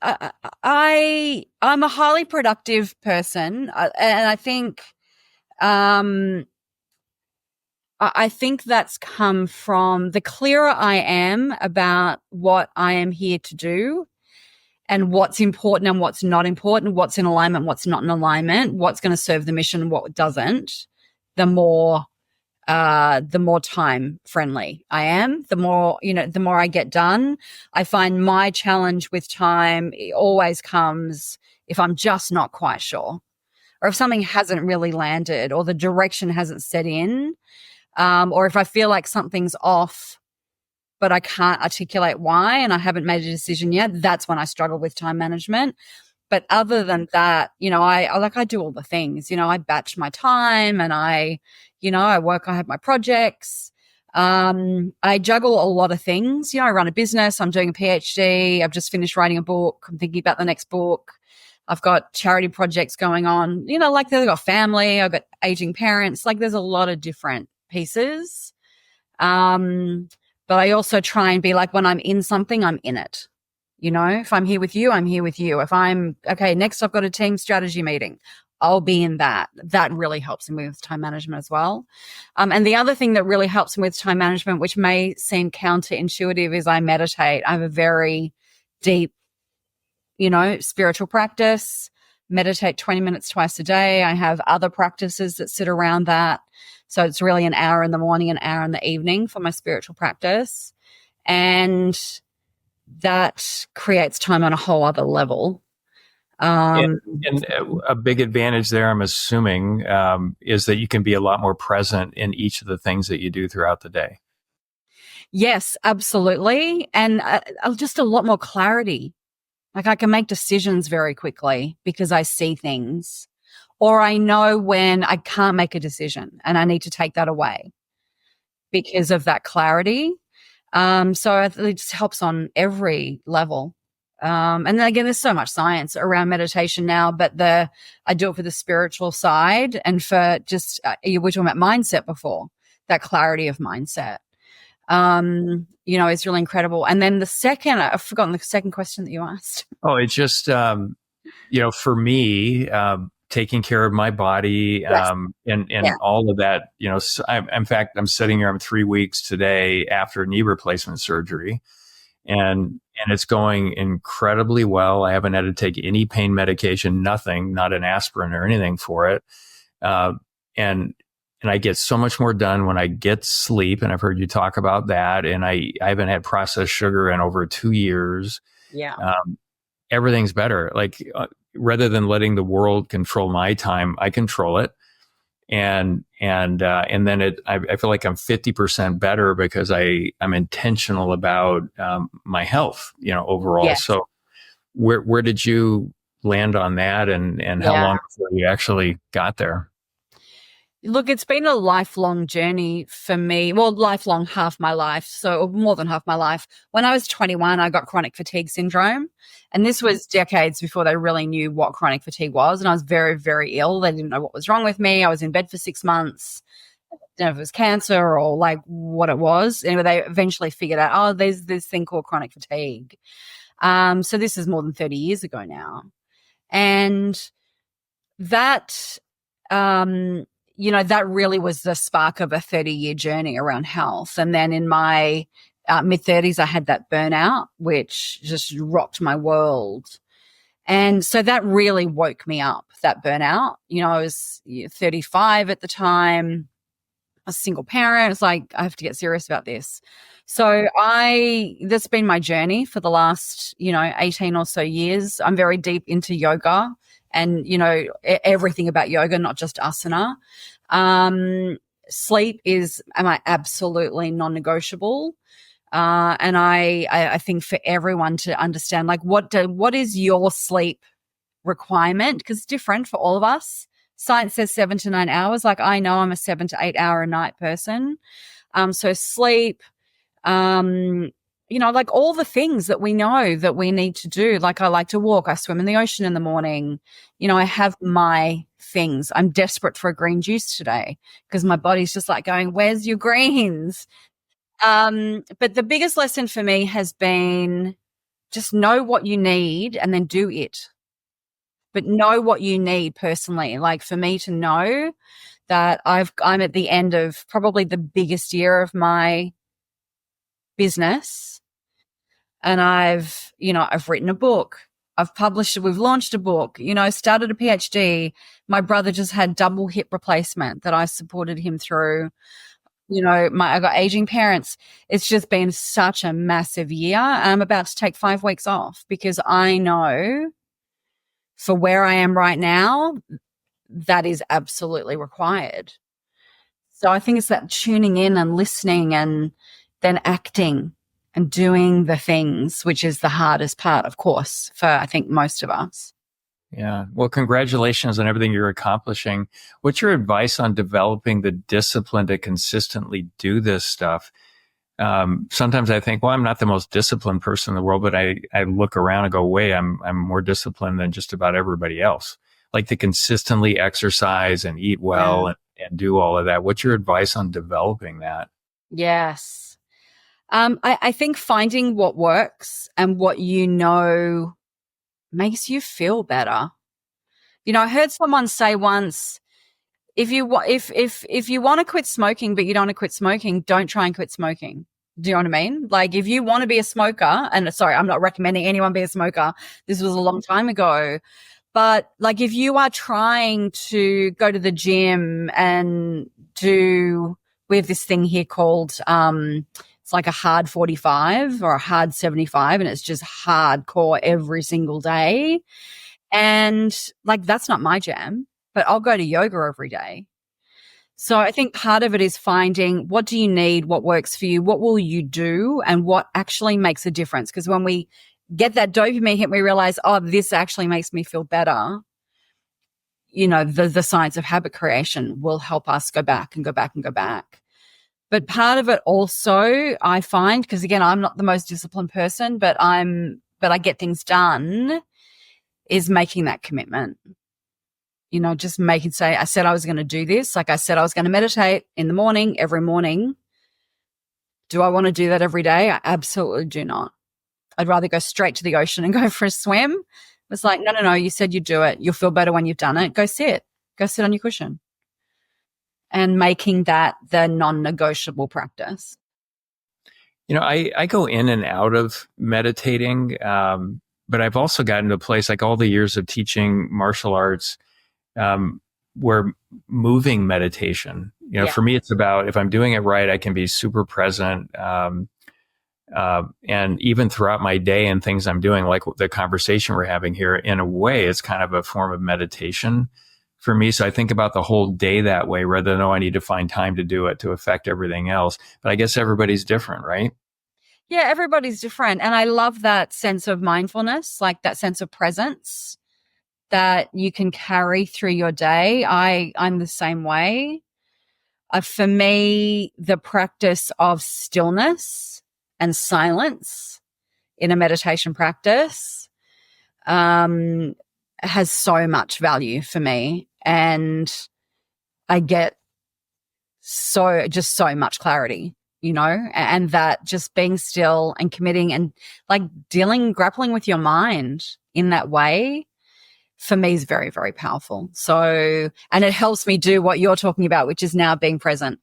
[SPEAKER 1] a highly productive person, and I think I think that's come from the clearer I am about what I am here to do and what's important and what's not important, what's in alignment, what's not in alignment, what's going to serve the mission, what doesn't, the more time friendly I am, the more I get done. I find my challenge with time always comes if I'm just not quite sure, or if something hasn't really landed, or the direction hasn't set in, or if I feel like something's off, but I can't articulate why and I haven't made a decision yet. That's when I struggle with time management. But other than that, I do all the things, I batch my time and I work, I have my projects. I juggle a lot of things. I run a business. I'm doing a PhD. I've just finished writing a book. I'm thinking about the next book. I've got charity projects going on, like I've got family, I've got aging parents. Like there's a lot of different pieces. But I also try and be like, when I'm in something, I'm in it. If I'm here with you, I'm here with you. If I'm okay, next I've got a team strategy meeting, I'll be in that. That really helps me with time management as well. And the other thing that really helps me with time management, which may seem counterintuitive, is I meditate. I have a very deep, spiritual practice, meditate 20 minutes twice a day. I have other practices that sit around that. So it's really an hour in the morning, an hour in the evening for my spiritual practice. And that creates time on a whole other level.
[SPEAKER 2] And a big advantage there, I'm assuming, is that you can be a lot more present in each of the things that you do throughout the day.
[SPEAKER 1] Yes, absolutely. And just a lot more clarity. Like I can make decisions very quickly because I see things, or I know when I can't make a decision and I need to take that away because of that clarity. So it just helps on every level. And then again, there's so much science around meditation now, but I do it for the spiritual side and for just, you were talking about mindset before, that clarity of mindset, is really incredible. And then I've forgotten the second question that you asked.
[SPEAKER 2] Oh, it's just, for me, taking care of my body,
[SPEAKER 1] Yes.
[SPEAKER 2] and all of that, so in fact, I'm sitting here, I'm 3 weeks today after knee replacement surgery, and it's going incredibly well. I haven't had to take any pain medication, nothing, not an aspirin or anything for it. And I get so much more done when I get sleep. And I've heard you talk about that. And I haven't had processed sugar in over 2 years.
[SPEAKER 1] Yeah.
[SPEAKER 2] Everything's better. Like, rather than letting the world control my time, I control it. And then I feel like I'm 50% better because I'm intentional about, my health, overall.
[SPEAKER 1] Yes.
[SPEAKER 2] So where did you land on that and how long before you actually got there?
[SPEAKER 1] Look, it's been a lifelong journey for me. Well, lifelong, half my life. So more than half my life. When I was 21, I got chronic fatigue syndrome. And this was decades before they really knew what chronic fatigue was. And I was very, very ill. They didn't know what was wrong with me. I was in bed for 6 months. I don't know if it was cancer or like what it was. Anyway, they eventually figured out, oh, there's this thing called chronic fatigue. So this is more than 30 years ago now. And that, that really was the spark of a 30-year journey around health. And then in my mid-30s, I had that burnout, which just rocked my world. And so that really woke me up, that burnout. I was 35 at the time. a single parent. It's like, I have to get serious about this. So that's been my journey for the last, 18 or so years. I'm very deep into yoga and, everything about yoga, not just asana. Sleep is my absolutely non-negotiable. And I think for everyone to understand, like, what is your sleep requirement? Because it's different for all of us. Science says 7 to 9 hours. Like, I know I'm a 7 to 8 hour a night person. So sleep, like all the things that we know that we need to do. Like, I like to walk, I swim in the ocean in the morning. I have my things. I'm desperate for a green juice today because my body's just like going, where's your greens? But the biggest lesson for me has been just know what you need and then do it. But know what you need personally. Like, for me to know that I'm at the end of probably the biggest year of my business, and I've written a book. We've launched a book, started a PhD. My brother just had double hip replacement that I supported him through. I got aging parents. It's just been such a massive year. I'm about to take 5 weeks off because I know for where I am right now, that is absolutely required. So I think it's that tuning in and listening and then acting and doing the things, which is the hardest part, of course, for I think most of us.
[SPEAKER 2] Yeah. Well, congratulations on everything you're accomplishing. What's your advice on developing the discipline to consistently do this stuff? Sometimes I think, well, I'm not the most disciplined person in the world, but I look around and go, wait, I'm more disciplined than just about everybody else. Like, to consistently exercise and eat well and do all of that. What's your advice on developing that?
[SPEAKER 1] Yes. I think finding what works and what makes you feel better. I heard someone say once, if you want to quit smoking, but you don't want to quit smoking, don't try and quit smoking. Do you know what I mean? Like, if you want to be a smoker, and sorry, I'm not recommending anyone be a smoker. This was a long time ago. But like, if you are trying to go to the gym and we have this thing here called, it's like a hard 45 or a hard 75, and it's just hardcore every single day. And like, that's not my jam, but I'll go to yoga every day. So I think part of it is finding what do you need, what works for you, what will you do, and what actually makes a difference. Because when we get that dopamine hit, we realize, oh, this actually makes me feel better. The science of habit creation will help us go back and go back and go back. But part of it also, I find, because again, I'm not the most disciplined person, but I get things done, is making that commitment. Just I said I was going to do this. Like I said, I was going to meditate in the morning, every morning. Do I want to do that every day? I absolutely do not. I'd rather go straight to the ocean and go for a swim. It's like, no, you said you'd do it. You'll feel better when you've done it. Go sit on your cushion. And making that the non-negotiable practice.
[SPEAKER 2] I go in and out of meditating, but I've also gotten to a place, like all the years of teaching martial arts, where moving meditation, for me, it's about, if I'm doing it right, I can be super present. And even throughout my day and things I'm doing, like the conversation we're having here, in a way, it's kind of a form of meditation for me. So I think about the whole day that way, rather than, I need to find time to do it to affect everything else. But I guess everybody's different, right?
[SPEAKER 1] Yeah, everybody's different. And I love that sense of mindfulness, like that sense of presence that you can carry through your day. I'm the same way. For me, the practice of stillness and silence in a meditation practice has so much value for me. And I get so much clarity, and that just being still and committing and like grappling with your mind in that way, for me, is very, very powerful. So, and it helps me do what you're talking about, which is now being present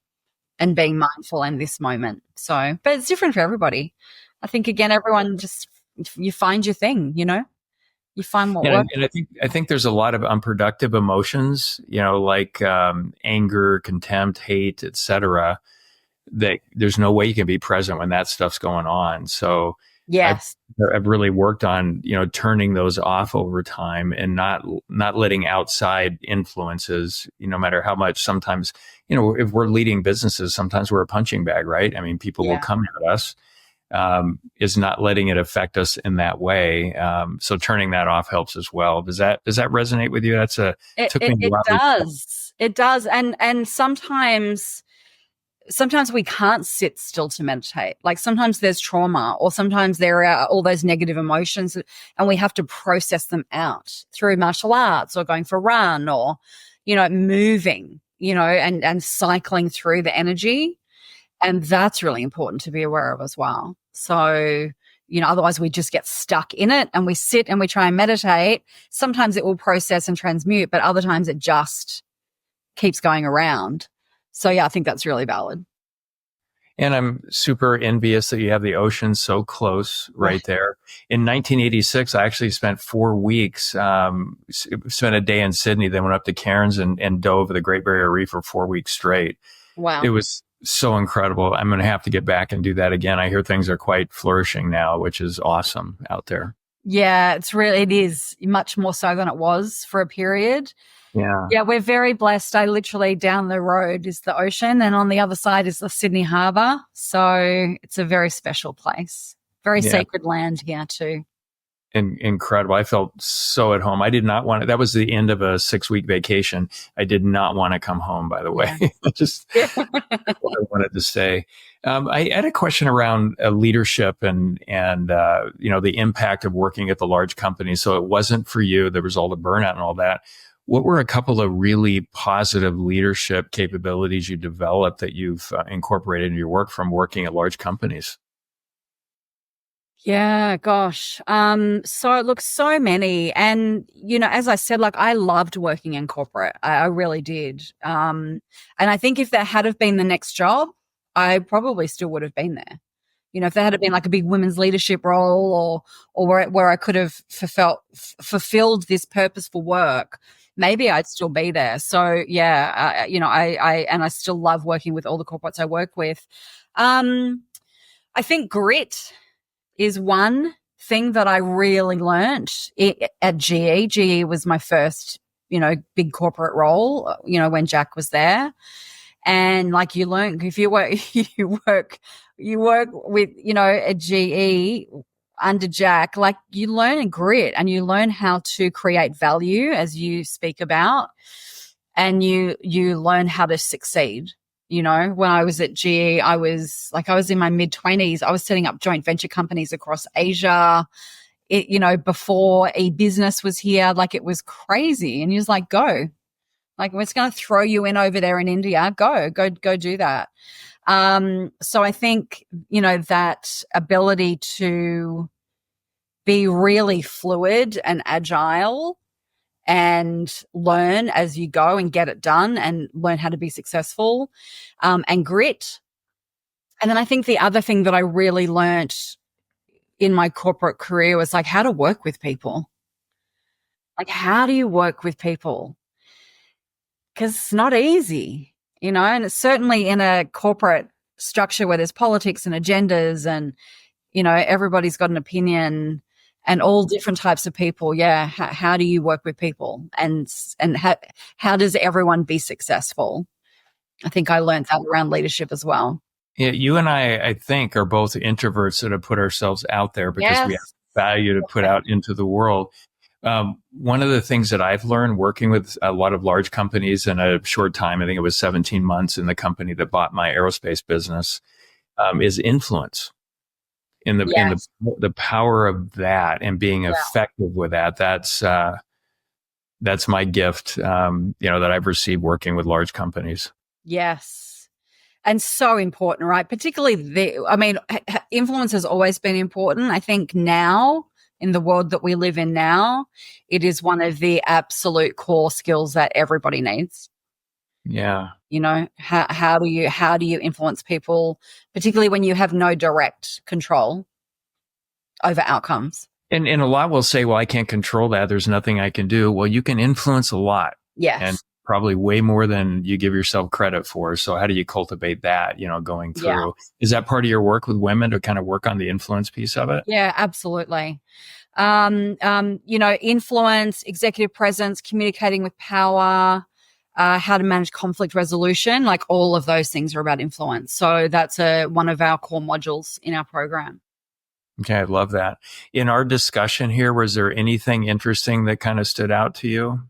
[SPEAKER 1] and being mindful in this moment. So, but it's different for everybody. I think, again, everyone you find your thing, You find what
[SPEAKER 2] And
[SPEAKER 1] works.
[SPEAKER 2] I think there's a lot of unproductive emotions, like anger, contempt, hate, etc. That there's no way you can be present when that stuff's going on. So I've
[SPEAKER 1] Yes.
[SPEAKER 2] I've really worked on turning those off over time and not letting outside influences, no matter how much. Sometimes if we're leading businesses, sometimes we're a punching bag, right? I mean, people will
[SPEAKER 1] Yeah.
[SPEAKER 2] come at us. Is not letting it affect us in that way. So turning that off helps as well. Does that resonate with you? Took me a
[SPEAKER 1] It
[SPEAKER 2] while.
[SPEAKER 1] does. It does. And sometimes we can't sit still to meditate. Like sometimes there's trauma, or sometimes there are all those negative emotions, and we have to process them out through martial arts or going for a run, or, moving, and cycling through the energy. And that's really important to be aware of as well. So, otherwise we just get stuck in it, and we sit and we try and meditate. Sometimes it will process and transmute, but other times it just keeps going around. So yeah, I think that's really valid.
[SPEAKER 2] And I'm super envious that you have the ocean so close right there. In 1986, I actually spent 4 weeks, spent a day in Sydney, then went up to Cairns and dove the Great Barrier Reef for 4 weeks straight.
[SPEAKER 1] Wow.
[SPEAKER 2] It was so incredible. I'm going to have to get back and do that again. I hear things are quite flourishing now, which is awesome out there.
[SPEAKER 1] Yeah, it is much more so than it was for a period. Yeah, we're very blessed. I literally, down the road is the ocean, and on the other side is the Sydney Harbour. So it's a very special place, very sacred land here too.
[SPEAKER 2] Incredible. I felt so at home. I did not want to, that was the end of a 6-week vacation. I did not want to come home, by the way. Just what I wanted to say. I had a question around leadership and the impact of working at the large companies. So it wasn't for you. There was all the burnout and all that. What were a couple of really positive leadership capabilities you developed that you've incorporated into your work from working at large companies?
[SPEAKER 1] Yeah, gosh. So look, so many. And, as I said, like I loved working in corporate. I really did. And I think if that had have been the next job, I probably still would have been there. If there had been like a big women's leadership role, or where I could have fulfilled this purposeful work, maybe I'd still be there. So yeah, I still love working with all the corporates I work with. I think grit is one thing that I really learned at GE. GE was my first, big corporate role, when Jack was there. And like you learn, if you work, you work with, at GE under Jack, like you learn grit, and you learn how to create value, as you speak about, and you learn how to succeed. When I was at GE, I was in my mid-20s. I was setting up joint venture companies across Asia. Before e-business was here, like it was crazy. And he was like, go. Like, we're just going to throw you in over there in India. Go do that. So I think, that ability to be really fluid and agile and learn as you go and get it done and learn how to be successful, and grit. And then I think the other thing that I really learnt in my corporate career was like how to work with people. Like, how do you work with people? Because it's not easy, and it's certainly in a corporate structure where there's politics and agendas and, everybody's got an opinion and all different types of people. Yeah. How do you work with people, and how does everyone be successful? I think I learned that around leadership as well.
[SPEAKER 2] Yeah, you and I think, are both introverts that have put ourselves out there because we have value to put out into the world. One of the things that I've learned working with a lot of large companies in a short time, I think it was 17 months in the company that bought my aerospace business, is influence. In the power of that and being effective with that. That's my gift, that I've received working with large companies.
[SPEAKER 1] Yes. And so important, right? Particularly influence has always been important. I think now, in the world that we live in now, it is one of the absolute core skills that everybody needs.
[SPEAKER 2] Yeah.
[SPEAKER 1] How do you influence people, particularly when you have no direct control over outcomes?
[SPEAKER 2] And a lot will say, well, I can't control that. There's nothing I can do. Well, you can influence a lot.
[SPEAKER 1] Yes.
[SPEAKER 2] And probably way more than you give yourself credit for. So how do you cultivate that, going through?
[SPEAKER 1] Yeah.
[SPEAKER 2] Is that part of your work with women to kind of work on the influence piece of it?
[SPEAKER 1] Yeah, absolutely. Influence, executive presence, communicating with power, how to manage conflict resolution, like all of those things are about influence. So that's one of our core modules in our program.
[SPEAKER 2] Okay, I love that. In our discussion here, was there anything interesting that kind of stood out to you?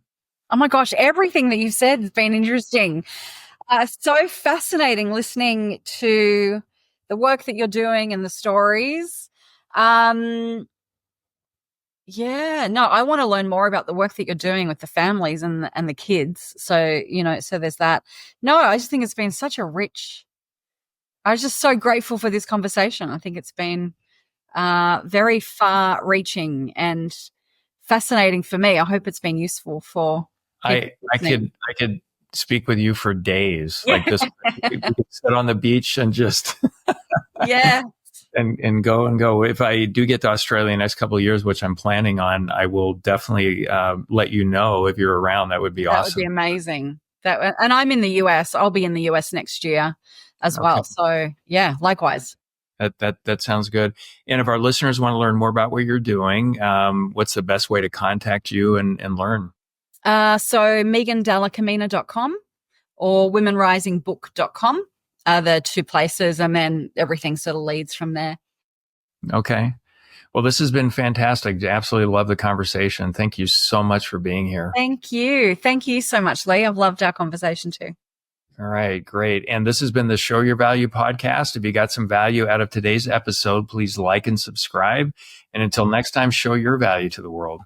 [SPEAKER 1] Oh my gosh, everything that you've said has been interesting. So fascinating listening to the work that you're doing and the stories. I want to learn more about the work that you're doing with the families and the kids. So, so there's that. No, I just think it's been I was just so grateful for this conversation. I think it's been very far reaching and fascinating for me. I hope it's been useful for
[SPEAKER 2] I could speak with you for days.
[SPEAKER 1] Yeah.
[SPEAKER 2] Like this, we could sit on the beach and just
[SPEAKER 1] yeah.
[SPEAKER 2] and go. If I do get to Australia in the next couple of years, which I'm planning on, I will definitely let you know if you're around. That would be awesome.
[SPEAKER 1] That would be amazing. And I'm in the US. I'll be in the US next year as well. So yeah, likewise.
[SPEAKER 2] That sounds good. And if our listeners want to learn more about what you're doing, what's the best way to contact you and learn?
[SPEAKER 1] So megandallacamina.com or womenrisingbook.com are the two places, and then everything sort of leads from there.
[SPEAKER 2] Okay. Well, this has been fantastic. Absolutely love the conversation. Thank you so much for being here.
[SPEAKER 1] Thank you. Thank you so much, Lee. I've loved our conversation too.
[SPEAKER 2] All right, great. And this has been the Show Your Value podcast. If you got some value out of today's episode, please like and subscribe. And until next time, show your value to the world.